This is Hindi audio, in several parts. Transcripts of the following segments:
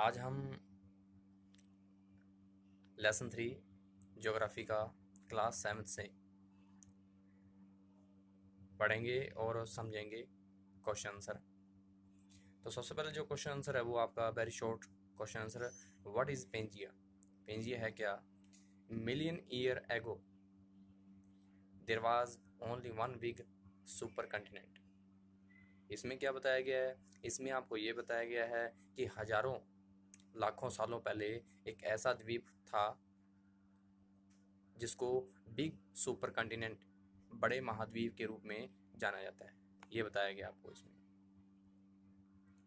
आज हम लेसन 3 ज्योग्राफी का क्लास 7 से पढ़ेंगे और समझेंगे क्वेश्चन आंसर। तो सबसे पहले जो क्वेश्चन आंसर है वो आपका वेरी शॉर्ट क्वेश्चन आंसर है। What is Pangaea? पेंजिया है क्या? Million year ago there was only one big super continent. इसमें क्या बताया गया है? इसमें आपको ये बताया गया है कि हजारों लाखों सालों पहले एक ऐसा द्वीप था जिसको बिग सुपर कंटिनेंट, बड़े महाद्वीप के रूप में जाना जाता है। ये बताया गया आपको इसमें।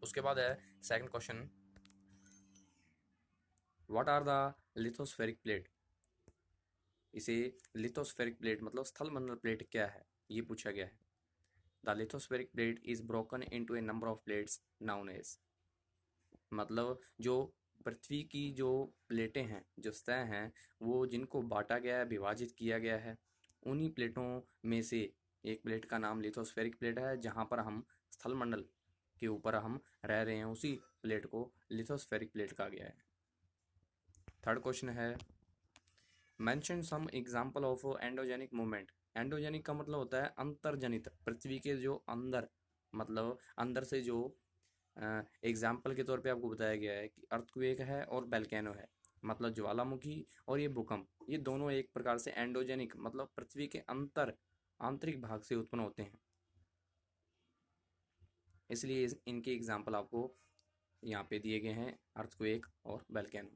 उसके बाद है second question, what are the lithospheric plate? इसे लिथोस्फेरिक प्लेट मतलब स्थल मंडल प्लेट क्या है, ये पूछा गया है। The lithospheric plate is broken into a number of plates known as, मतलब जो पृथ्वी की जो प्लेटें हैं, जो सतह हैं, वो जिनको बांटा गया है, विभाजित किया गया है, उन्हीं प्लेटों में से एक प्लेट का नाम लिथोस्फेरिक प्लेट है। जहाँ पर हम स्थल मंडल के ऊपर हम रह रहे हैं, उसी प्लेट को लिथोस्फेरिक प्लेट कहा गया है। थर्ड क्वेश्चन है, mention some example of endogenic movement. Endogenic का मतलब होता है अंतर्जनित, पृथ्वी के जो अंदर, मतलब अंदर से जो एग्जाम्पल के तौर पे आपको बताया गया है कि अर्थक्वेक है और वोल्केनो है, मतलब ज्वालामुखी और ये भूकंप, ये दोनों एक प्रकार से एंडोजेनिक मतलब पृथ्वी के आंतरिक भाग से उत्पन्न होते हैं। इसलिए इनके एग्जाम्पल आपको यहाँ पे दिए गए हैं, अर्थक्वेक और वोल्केनो।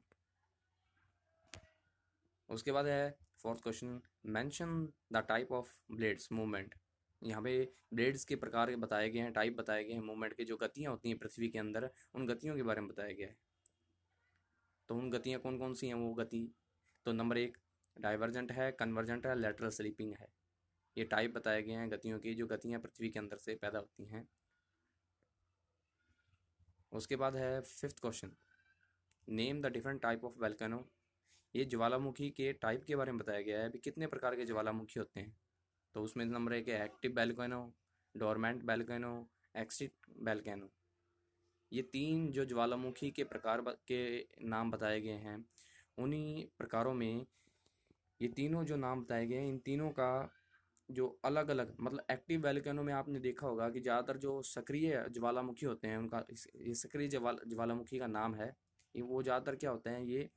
उसके बाद है fourth question, mention the type of blades movement. यहाँ पे ब्लेड्स के प्रकार बताए गए हैं, टाइप बताए गए हैं, मूवमेंट की जो गतियाँ होती हैं पृथ्वी के अंदर, उन गतियों के बारे में बताया गया है। तो उन गतियाँ कौन कौन सी हैं वो गति? तो नंबर 1 डाइवर्जेंट है, कन्वर्जेंट है, लेटरल स्लीपिंग है। ये टाइप बताए गए हैं गतियों की, जो गतियाँ पृथ्वी के अंदर से पैदा होती हैं। उसके बाद है fifth question, name the different type of volcano. ये ज्वालामुखी के टाइप के बारे में बताया गया है, अभी कितने प्रकार के ज्वालामुखी होते हैं। तो उसमें नंबर 1 है active volcano, dormant volcano, extinct volcano. ये तीन जो ज्वालामुखी के प्रकार के नाम बताए गए हैं, उन्हीं प्रकारों में ये तीनों जो नाम बताए गए हैं, इन तीनों का जो अलग अलग, मतलब एक्टिव वोल्केनो में आपने देखा होगा कि ज़्यादातर जो सक्रिय ज्वालामुखी होते हैं उनका ये सक्रिय ज्वालामुखी का नाम है। ये वो ज़्यादातर क्या होते हैं, ये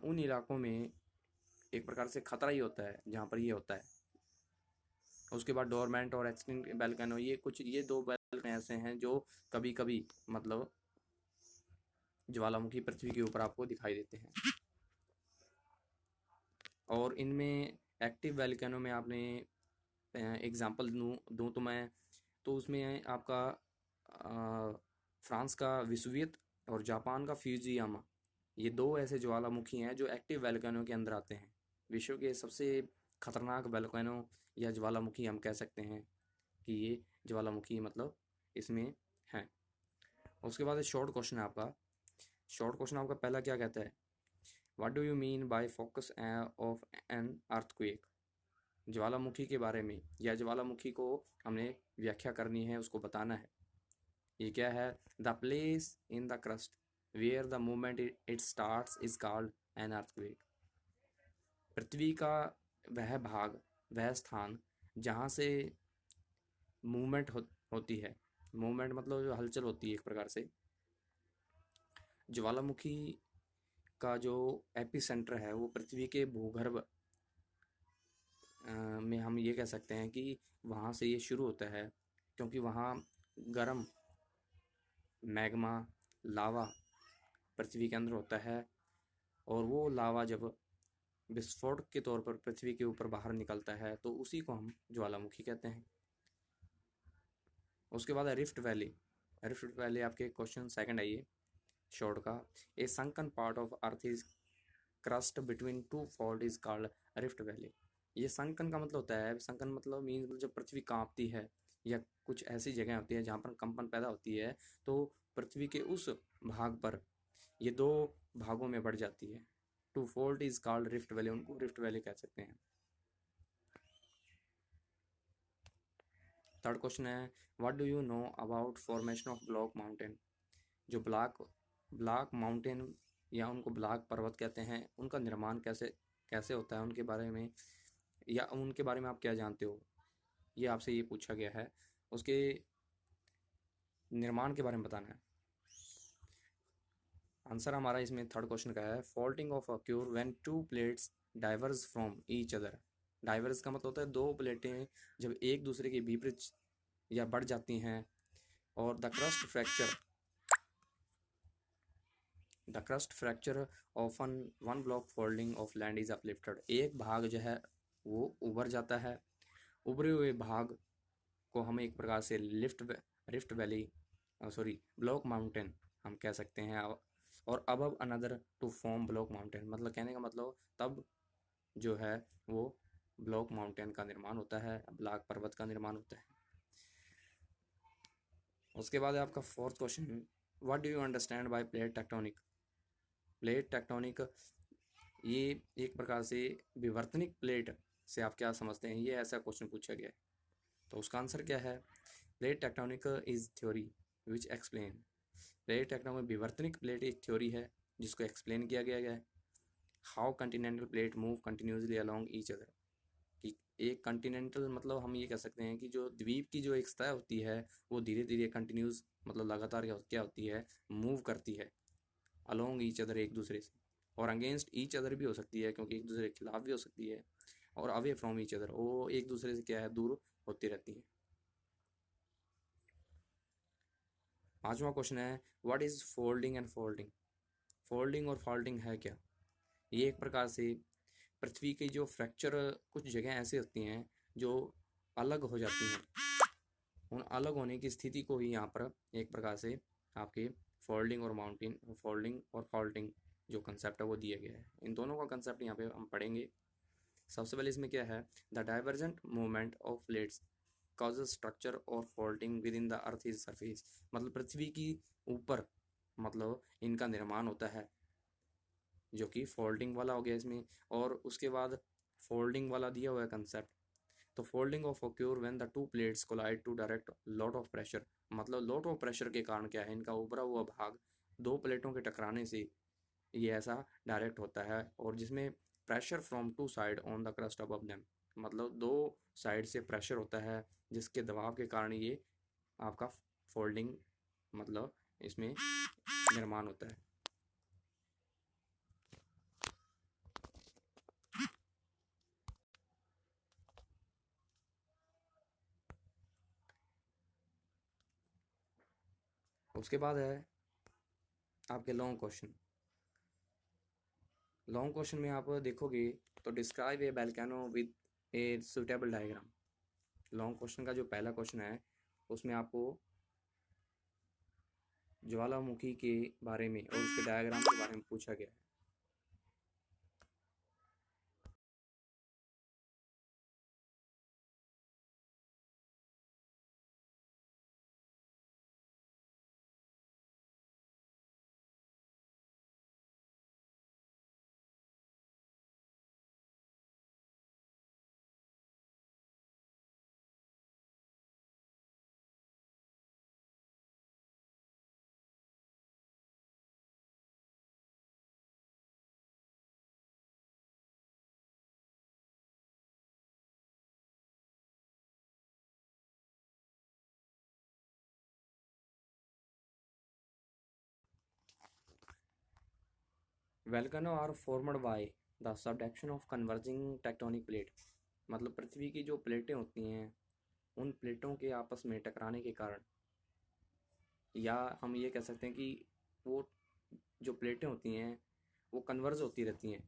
उन इलाकों में एक प्रकार से खतरा ही होता है जहाँ पर ये होता है। उसके बाद डोरमेंट और एक्सटिंक्ट वोल्केनो, ये दो वोल्केनो ऐसे हैं जो कभी कभी मतलब ज्वालामुखी पृथ्वी के ऊपर आपको दिखाई देते हैं। और इनमें एक्टिव वोल्केनो में आपने एग्जांपल दूँ तो मैं, तो उसमें आपका फ्रांस का विसुवियत और जापान का फ्यूजियामा, ये दो ऐसे ज्वालामुखी हैं जो एक्टिव वोल्केनो के अंदर आते हैं। विश्व के सबसे खतरनाक वोल्केनो या ज्वालामुखी हम कह सकते हैं कि ये ज्वालामुखी मतलब इसमें हैं। उसके बाद शॉर्ट क्वेश्चन है आपका। शॉर्ट क्वेश्चन आपका पहला क्या कहता है, what do you mean by focus of an earthquake? ज्वालामुखी के बारे में, या ज्वालामुखी को हमने व्याख्या करनी है, उसको बताना है। ये क्या है? The place in the crust where the movement it starts is called an earthquake. पृथ्वी का वह भाग, वह स्थान जहाँ से मूवमेंट होती है, मूवमेंट मतलब जो हलचल होती है एक प्रकार से, ज्वालामुखी का जो एपिसेंटर है वो पृथ्वी के भूगर्भ में हम ये कह सकते हैं कि वहाँ से ये शुरू होता है, क्योंकि वहाँ गर्म मैग्मा, लावा पृथ्वी के अंदर होता है, और वो लावा जब विस्फोट के तौर पर पृथ्वी के ऊपर बाहर निकलता है तो उसी को हम ज्वालामुखी कहते हैं। उसके बाद है रिफ्ट वैली। रिफ्ट वैली आपके क्वेश्चन सेकंड है ये शॉर्ट का, a sunken part of earth is crust between two fault is called rift valley. ये संकन का मतलब होता है, संकन मतलब मीन्स जब पृथ्वी कांपती है या कुछ ऐसी जगह होती है जहाँ पर कंपन पैदा होती है, तो पृथ्वी के उस भाग पर ये दो भागों में बढ़ जाती है। Two fold is called rift valley, उनको रिफ्ट वैली कह सकते हैं। थर्ड क्वेश्चन है, what do you know about formation of block mountain? जो ब्लॉक ब्लैक माउंटेन या उनको ब्लैक पर्वत कहते हैं, उनका निर्माण कैसे कैसे होता है, उनके बारे में या उनके बारे में आप क्या जानते हो, ये आपसे ये पूछा गया है। उसके निर्माण के बारे में बताना है। आंसर हमारा इसमें थर्ड क्वेश्चन का है, faulting of occur when two plates diverse from each other. Diverse का मतलब होता है दो प्लेटें जब एक दूसरे के विपरीत या बढ़ जाती हैं। और the crust fracture often one block folding of land is uplifted. एक भाग जो है वो उभर जाता है, उभरे हुए भाग को हम एक प्रकार से rift valley sorry block mountain हम कह सकते हैं। और above another to form block mountain, मतलब कहने का मतलब तब जो है वो ब्लॉक माउंटेन का निर्माण होता है, ब्लॉक पर्वत का निर्माण होता है। उसके बाद है आपका fourth question, what do you understand by plate tectonic. Plate tectonic ये एक प्रकार से विवर्तनिक प्लेट से आप क्या समझते हैं, ये ऐसा क्वेश्चन पूछा गया है। तो उसका आंसर क्या है, plate tectonic is theory which explain. Plate tectonic विवर्तनिक प्लेट एक थ्योरी है जिसको एक्सप्लेन किया गया है। How continental plate move continuously along each other. कि एक कंटिनेंटल मतलब हम ये कह सकते हैं कि जो द्वीप की जो एक सतह होती है वो धीरे धीरे कंटिन्यूस मतलब लगातार क्या होती है, मूव करती है अलोंग ईच अदर, एक दूसरे से। और अगेंस्ट ईच अदर भी हो सकती है, क्योंकि एक दूसरे के खिलाफ भी हो सकती है। और अवे फ्रॉम ईच अदर, वो एक दूसरे से क्या है, दूर होती रहती है। पांचवा क्वेश्चन है, what is folding and folding. Folding और फॉल्टिंग है क्या। ये एक प्रकार से पृथ्वी की जो फ्रैक्चर, कुछ जगह ऐसी होती हैं जो अलग हो जाती हैं, उन अलग होने की स्थिति को ही यहाँ पर एक प्रकार से आपके फोल्डिंग और फॉल्टिंग जो कंसेप्ट है वो दिया गया है। इन दोनों का कंसेप्ट यहाँ पे हम पढ़ेंगे। सबसे पहले इसमें क्या है, the divergent movement of plates causes structure और folding within the earth is surface. मतलब पृथ्वी की ऊपर मतलब इनका निर्माण होता है, जो कि फोल्डिंग वाला हो गया इसमें। और उसके बाद फोल्डिंग वाला दिया हुआ है कंसेप्ट। तो folding of occur when the two plates collide to direct lot of pressure. मतलब लॉट ऑफ प्रेशर के कारण क्या है, इनका उभरा हुआ भाग दो प्लेटों के टकराने से ये ऐसा डायरेक्ट होता है, और जिसमें pressure from two side on the crust above them. मतलब दो साइड से प्रेशर होता है जिसके दबाव के कारण ये आपका फोल्डिंग मतलब इसमें निर्माण होता है। उसके बाद है आपके लॉन्ग क्वेश्चन। लॉन्ग क्वेश्चन में आप देखोगे तो describe A volcano with a suitable diagram. Long question का जो पहला क्वेश्चन है उसमें आपको ज्वालामुखी के बारे में और उसके डायग्राम के बारे में पूछा गया है। Volcano are formed by the subduction of converging tectonic plate. मतलब पृथ्वी की जो प्लेटें होती हैं उन प्लेटों के आपस में टकराने के कारण, या हम ये कह सकते हैं कि वो जो प्लेटें होती हैं वो कन्वर्ज होती रहती हैं।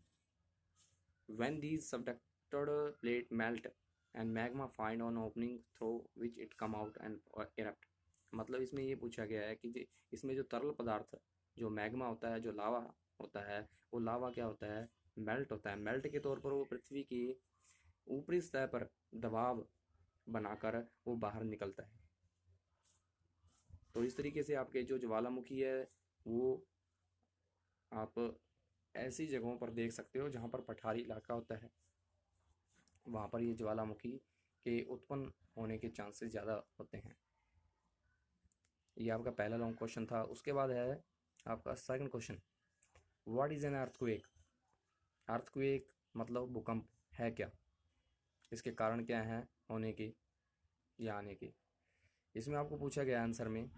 When these subducted plate melt and magma find an opening through which it come out and erupt। मतलब इसमें ये पूछा गया है कि इसमें जो तरल पदार्थ जो मैग्मा होता है, जो लावा होता है, वो लावा क्या होता है, मेल्ट होता है। मेल्ट के तौर पर वो पृथ्वी की ऊपरी सतह पर दबाव बनाकर वो बाहर निकलता है। तो इस तरीके से आपके जो ज्वालामुखी है वो आप ऐसी जगहों पर देख सकते हो जहाँ पर पठारी इलाका होता है, वहाँ पर ये ज्वालामुखी के उत्पन्न होने के चांसेस ज़्यादा होते हैं। ये आपका पहला लॉन्ग क्वेश्चन था। उसके बाद है आपका second question, what is an earthquake? Earthquake मतलब भूकंप है क्या, इसके कारण क्या हैं होने की या आने की। इसमें आपको पूछा गया आंसर में,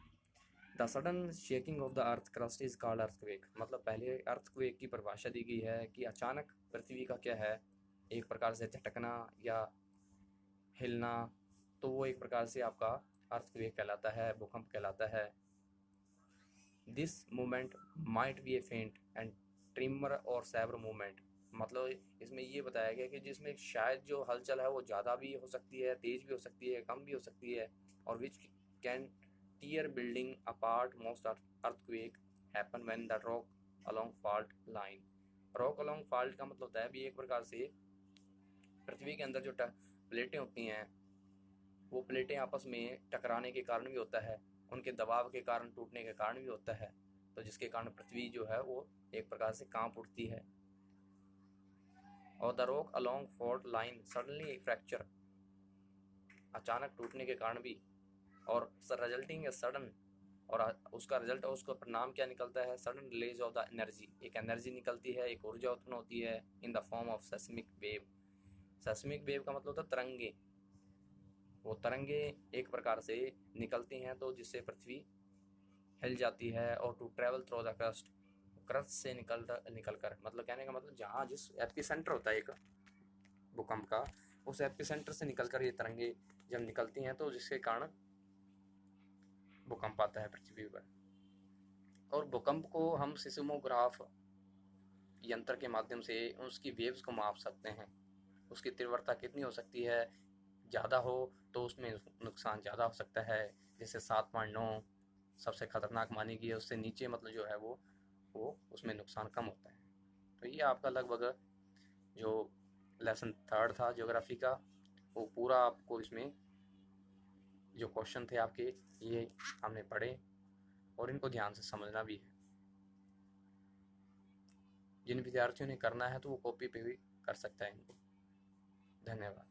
the sudden shaking of the earth crust is called earthquake. मतलब पहले अर्थक्वेक की परिभाषा दी गई है कि अचानक पृथ्वी का क्या है, एक प्रकार से झटकना या हिलना, तो वो एक प्रकार से आपका अर्थक्वेक कहलाता है, भूकंप कहलाता है। दिस मूवमेंट माइट बी ए फेंट एंड ट्रिमर और सैबर मूवमेंट। मतलब इसमें ये बताया गया कि जिसमें शायद जो हलचल है वो ज़्यादा भी हो सकती है, तेज़ भी हो सकती है, कम भी हो सकती है, और which can tear building apart. Most earthquake happen when the rock along fault line. Rock along fault का मतलब होता है भी एक प्रकार से पृथ्वी के अंदर जो प्लेटें होती हैं, वो प्लेटें आपस में टकराने के कारण भी होता है, उनके दबाव के कारण टूटने के कारण भी होता है, तो जिसके कारण पृथ्वी जो है वो एक प्रकार से कांप उठती है। और the rock along fault line suddenly fracture, अचानक टूटने के कारण भी, और रिजल्टिंग ए सडन, और उसका रिजल्ट और उसका परिणाम क्या निकलता है, sudden release of the energy, एक एनर्जी निकलती है, एक ऊर्जा उत्पन्न होती है in the form of seismic wave. Seismic wave का मतलब होता है तरंगे, वो तरंगे एक प्रकार से निकलती हैं तो जिससे पृथ्वी हिल जाती है, और to travel through the crust, crust से निकल कर, मतलब कहने का मतलब जहाँ जिस एपी सेंटर होता है एक भूकंप का, उस एपी सेंटर से निकल कर ये तरंगे जब निकलती हैं तो जिसके कारण भूकंप आता है पृथ्वी पर। और भूकंप को हम सिस्मोग्राफ यंत्र के माध्यम से उसकी वेव्स को माप सकते हैं, उसकी तीव्रता कितनी हो सकती है, ज़्यादा हो तो उसमें नुकसान ज़्यादा हो सकता है, जैसे 7.9 सबसे खतरनाक मानी गई है, उससे नीचे मतलब जो है वो उसमें नुकसान कम होता है। तो ये आपका लगभग जो लेसन थर्ड था ज्योग्राफी का, वो पूरा आपको इसमें जो क्वेश्चन थे आपके ये हमने पढ़े, और इनको ध्यान से समझना भी है। जिन विद्यार्थियों ने करना है तो वो कॉपी पे भी कर सकता है इनको। धन्यवाद।